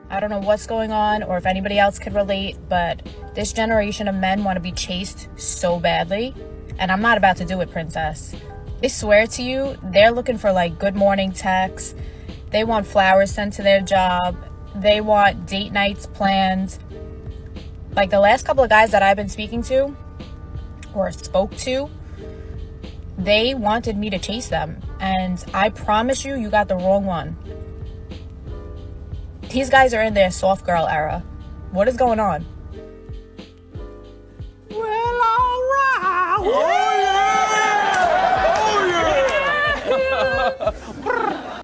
I don't know what's going on or if anybody else could relate, but this generation of men want to be chased so badly. And I'm not about to do it, princess. I swear to you, they're looking for like good morning texts. They want flowers sent to their job. They want date nights planned. Like the last couple of guys that I've been speaking to or spoke to, they wanted me to chase them. And I promise you, you got the wrong one. These guys are in their soft girl era. What is going on? Well, all right. Oh, yeah. Oh, yeah.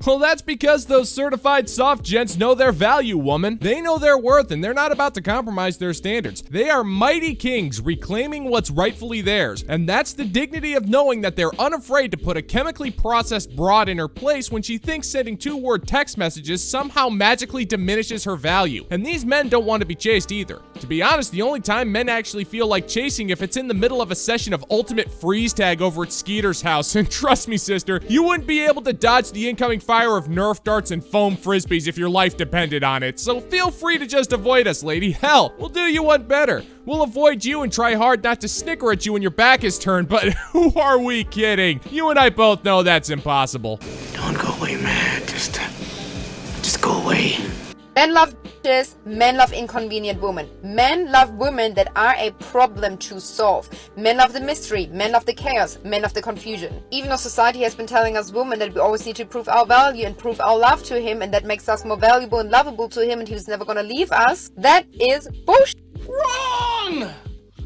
Well, that's because those certified soft gents know their value, woman. They know their worth, and they're not about to compromise their standards. They are mighty kings reclaiming what's rightfully theirs, and that's the dignity of knowing that they're unafraid to put a chemically processed broad in her place when she thinks sending 2-word text messages somehow magically diminishes her value. And these men don't want to be chased either. To be honest, the only time men actually feel like chasing if it's in the middle of a session of ultimate freeze tag over at Skeeter's house. And trust me, sister, you wouldn't be able to dodge the incoming fire of Nerf darts and foam frisbees if your life depended on it. So feel free to just avoid us, lady. Hell, we'll do you one better. We'll avoid you and try hard not to snicker at you when your back is turned, but who are we kidding? You and I both know that's impossible. Don't go away, man. Just go away. Men love bitches, men love inconvenient women. Men love women that are a problem to solve. Men love the mystery, men love the chaos, men love the confusion. Even though society has been telling us women that we always need to prove our value and prove our love to him, and that makes us more valuable and lovable to him, and he was never gonna leave us, that is bullshit. Wrong!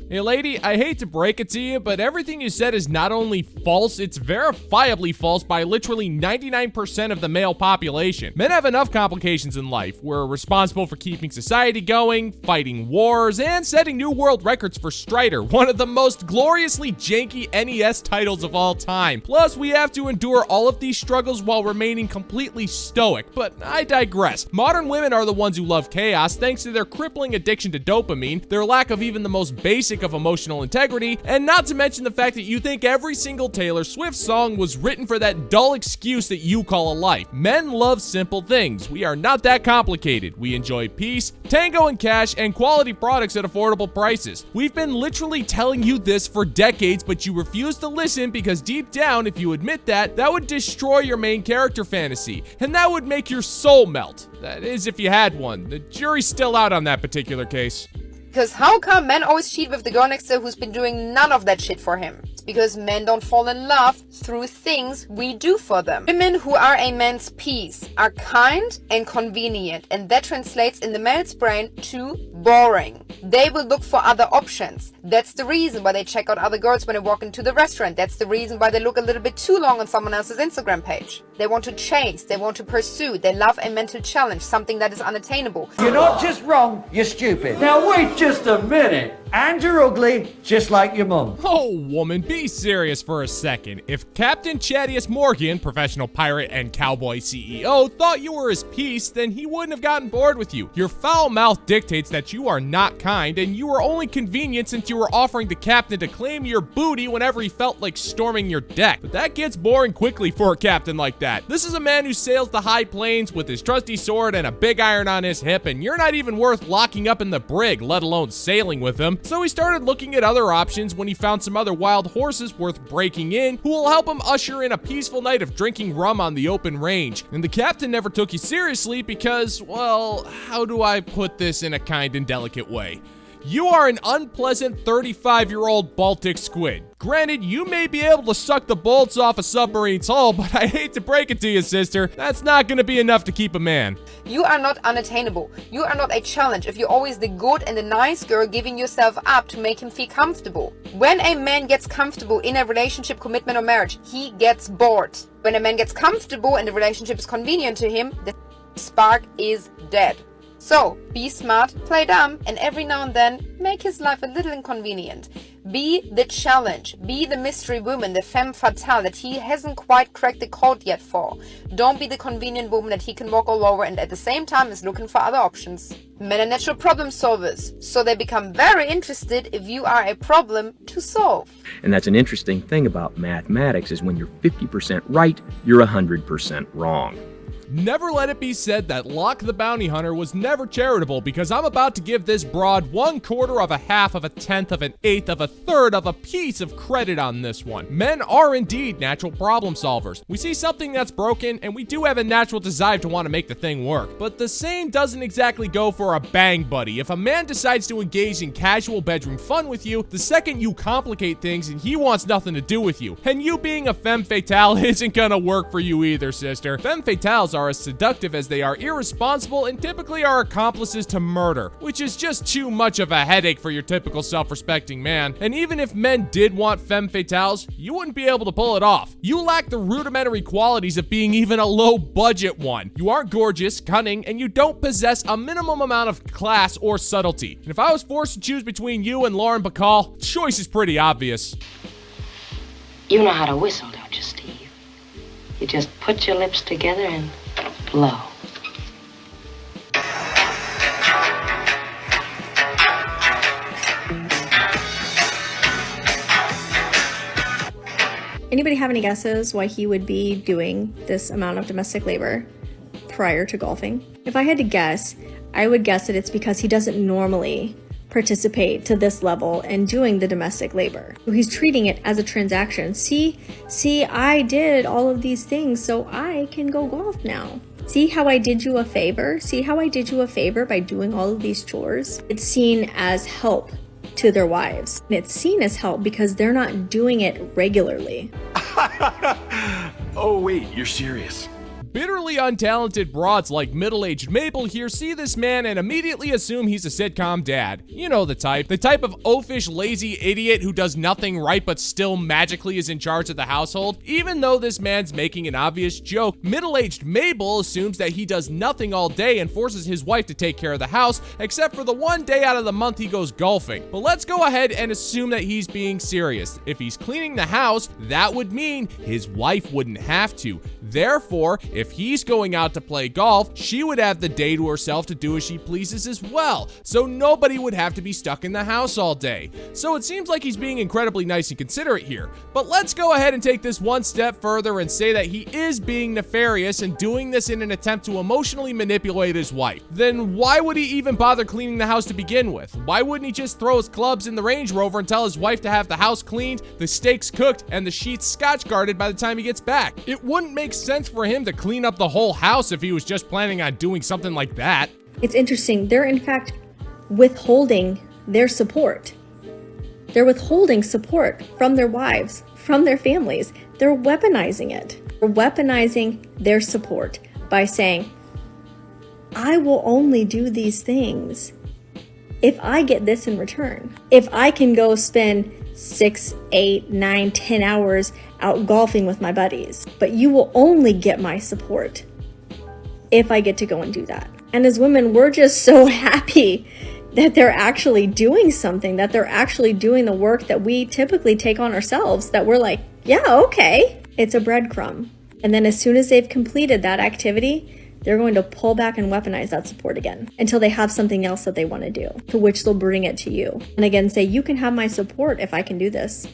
Hey lady, I hate to break it to you, but everything you said is not only false, it's verifiably false by literally 99% of the male population. Men have enough complications in life. We're responsible for keeping society going, fighting wars, and setting new world records for Strider, one of the most gloriously janky NES titles of all time. Plus, we have to endure all of these struggles while remaining completely stoic, but I digress. Modern women are the ones who love chaos thanks to their crippling addiction to dopamine, their lack of even the most basic of emotional integrity, and not to mention the fact that you think every single Taylor Swift song was written for that dull excuse that you call a life. Men love simple things. We are not that complicated. We enjoy peace, tango and cash, and quality products at affordable prices. We've been literally telling you this for decades, but you refuse to listen because deep down, if you admit that, that would destroy your main character fantasy, and that would make your soul melt. That is, if you had one. The jury's still out on that particular case. Because how come men always cheat with the girl next door who's been doing none of that shit for him? It's because men don't fall in love through things we do for them. Women who are a man's piece are kind and convenient, and that translates in the male's brain to boring. They will look for other options. That's the reason why they check out other girls when they walk into the restaurant. That's the reason why they look a little bit too long on someone else's Instagram page. They want to chase, they want to pursue, they love a mental challenge, something that is unattainable. You're not just wrong, you're stupid. Now wait just a minute. And you're ugly, just like your mum. Oh, woman, be serious for a second. If Captain Chadius Morgan, professional pirate and cowboy CEO, thought you were his piece, then he wouldn't have gotten bored with you. Your foul mouth dictates that you are not kind, and you were only convenient since you were offering the captain to claim your booty whenever he felt like storming your deck. But that gets boring quickly for a captain like that. This is a man who sails the high plains with his trusty sword and a big iron on his hip, and you're not even worth locking up in the brig, let alone sailing with him. So he started looking at other options when he found some other wild horses worth breaking in who will help him usher in a peaceful night of drinking rum on the open range. And the captain never took you seriously because, well, how do I put this in a kind and delicate way? You are an unpleasant 35-year-old Baltic squid. Granted, you may be able to suck the bolts off a submarine's hull, but I hate to break it to you, sister, that's not gonna be enough to keep a man. You are not unattainable. You are not a challenge if you're always the good and the nice girl giving yourself up to make him feel comfortable. When a man gets comfortable in a relationship, commitment, or marriage, he gets bored. When a man gets comfortable and the relationship is convenient to him, the spark is dead. So, be smart, play dumb, and every now and then, make his life a little inconvenient. Be the challenge. Be the mystery woman, the femme fatale that he hasn't quite cracked the code yet for. Don't be the convenient woman that he can walk all over and at the same time is looking for other options. Men are natural problem solvers, so they become very interested if you are a problem to solve. And that's an interesting thing about mathematics is when you're 50% right, you're 100% wrong. Never let it be said that Locke the Bounty Hunter was never charitable, because I'm about to give this broad 1/4 of a half of a tenth of an eighth of a third of a piece of credit on this one. Men are indeed natural problem solvers. We see something that's broken and we do have a natural desire to want to make the thing work. But the same doesn't exactly go for a bang buddy. If a man decides to engage in casual bedroom fun with you, the second you complicate things and he wants nothing to do with you. And you being a femme fatale isn't gonna work for you either, sister. Femme fatales are as seductive as they are irresponsible and typically are accomplices to murder, which is just too much of a headache for your typical self-respecting man. And even if men did want femme fatales, you wouldn't be able to pull it off. You lack the rudimentary qualities of being even a low-budget one. You aren't gorgeous, cunning, and you don't possess a minimum amount of class or subtlety. And if I was forced to choose between you and Lauren Bacall, the choice is pretty obvious. You know how to whistle, don't you, Steve? You just put your lips together and blow. Anybody have any guesses why he would be doing this amount of domestic labor prior to golfing? If I had to guess, I would guess that it's because he doesn't normally participate to this level in doing the domestic labor. He's treating it as a transaction. See, I did all of these things so I can go golf now. See how I did you a favor? See how I did you a favor by doing all of these chores? It's seen as help to their wives. And it's seen as help because they're not doing it regularly. Oh, wait, you're serious? Bitterly untalented broads like middle-aged Mabel here see this man and immediately assume he's a sitcom dad. You know the type of oafish, lazy idiot who does nothing right but still magically is in charge of the household. Even though this man's making an obvious joke, middle-aged Mabel assumes that he does nothing all day and forces his wife to take care of the house, except for the one day out of the month he goes golfing. But let's go ahead and assume that he's being serious. If he's cleaning the house, that would mean his wife wouldn't have to. Therefore, if he's going out to play golf, she would have the day to herself to do as she pleases as well, so nobody would have to be stuck in the house all day. So it seems like he's being incredibly nice and considerate here. But let's go ahead and take this one step further and say that he is being nefarious and doing this in an attempt to emotionally manipulate his wife. Then why would he even bother cleaning the house to begin with? Why wouldn't he just throw his clubs in the Range Rover and tell his wife to have the house cleaned, the steaks cooked, and the sheets scotch guarded by the time he gets back? It wouldn't make sense for him to clean up the whole house if he was just planning on doing something like that. It's interesting. They're in fact withholding their support. They're withholding support from their wives, from their families. They're weaponizing it. They're weaponizing their support by saying, I will only do these things if I get this in return. If I can go spend 6, 8, 9, 10 hours out golfing with my buddies, but you will only get my support if I get to go and do that. And as women, we're just so happy that they're actually doing something, that they're actually doing the work that we typically take on ourselves, that we're like, yeah, okay. It's a breadcrumb. And then as soon as they've completed that activity, they're going to pull back and weaponize that support again until they have something else that they want to do, to which they'll bring it to you. And again, say, you can have my support if I can do this.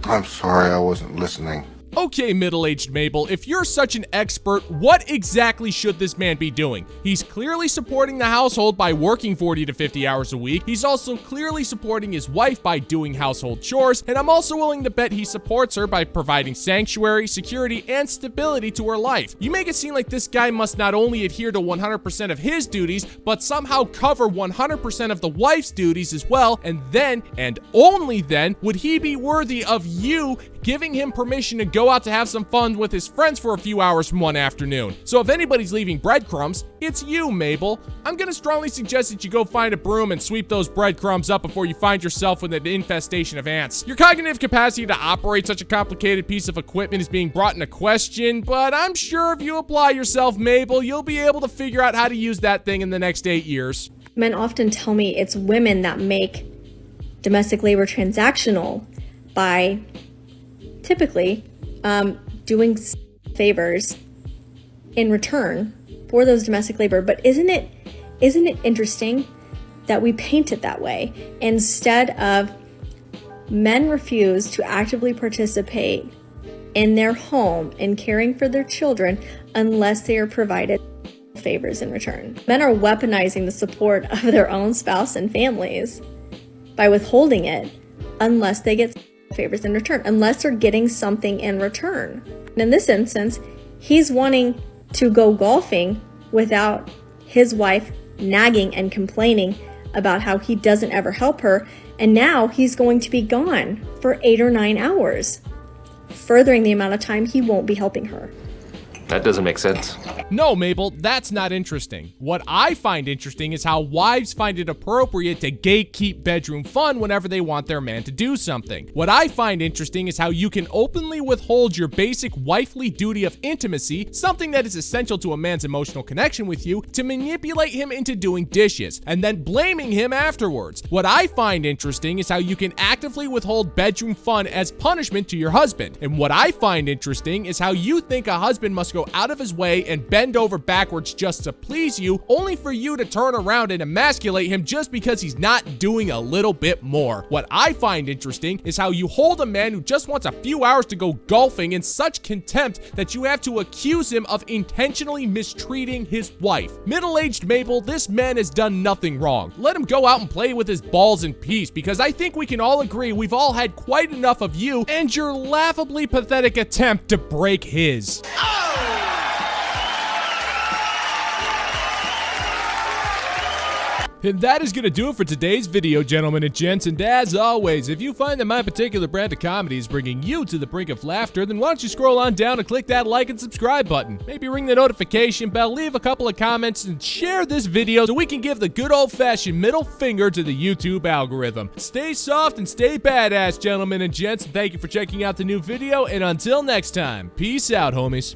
I'm sorry, I wasn't listening. Okay, middle-aged Mabel, if you're such an expert, what exactly should this man be doing? He's clearly supporting the household by working 40 to 50 hours a week. He's also clearly supporting his wife by doing household chores, and I'm also willing to bet he supports her by providing sanctuary, security, and stability to her life. You make it seem like this guy must not only adhere to 100% of his duties, but somehow cover 100% of the wife's duties as well, and then, and only then, would he be worthy of you giving him permission to go out to have some fun with his friends for a few hours from one afternoon. So if anybody's leaving breadcrumbs, it's you, Mabel. I'm gonna strongly suggest that you go find a broom and sweep those breadcrumbs up before you find yourself with an infestation of ants. Your cognitive capacity to operate such a complicated piece of equipment is being brought into question, but I'm sure if you apply yourself, Mabel, you'll be able to figure out how to use that thing in the next 8 years. Men often tell me it's women that make domestic labor transactional by typically doing favors in return for those domestic labor. But isn't it interesting that we paint it that way? Instead of men refuse to actively participate in their home and caring for their children unless they are provided favors in return. Men are weaponizing the support of their own spouse and families by withholding it unless they get favors in return, unless they're getting something in return. And in this instance, he's wanting to go golfing without his wife nagging and complaining about how he doesn't ever help her, and now he's going to be gone for 8 or 9 hours, furthering the amount of time he won't be helping her. That doesn't make sense. No, Mabel, that's not interesting. What I find interesting is how wives find it appropriate to gatekeep bedroom fun whenever they want their man to do something. What I find interesting is how you can openly withhold your basic wifely duty of intimacy, something that is essential to a man's emotional connection with you, to manipulate him into doing dishes, and then blaming him afterwards. What I find interesting is how you can actively withhold bedroom fun as punishment to your husband. And what I find interesting is how you think a husband must go out of his way and bend over backwards just to please you, only for you to turn around and emasculate him just because he's not doing a little bit more. What I find interesting is how you hold a man who just wants a few hours to go golfing in such contempt that you have to accuse him of intentionally mistreating his wife. Middle-aged Mabel, this man has done nothing wrong. Let him go out and play with his balls in peace, because I think we can all agree we've all had quite enough of you and your laughably pathetic attempt to break his. And that is going to do it for today's video, gentlemen and gents. And as always, if you find that my particular brand of comedy is bringing you to the brink of laughter, then why don't you scroll on down and click that like and subscribe button. Maybe ring the notification bell, leave a couple of comments, and share this video so we can give the good old-fashioned middle finger to the YouTube algorithm. Stay soft and stay badass, gentlemen and gents. And thank you for checking out the new video. And until next time, peace out, homies.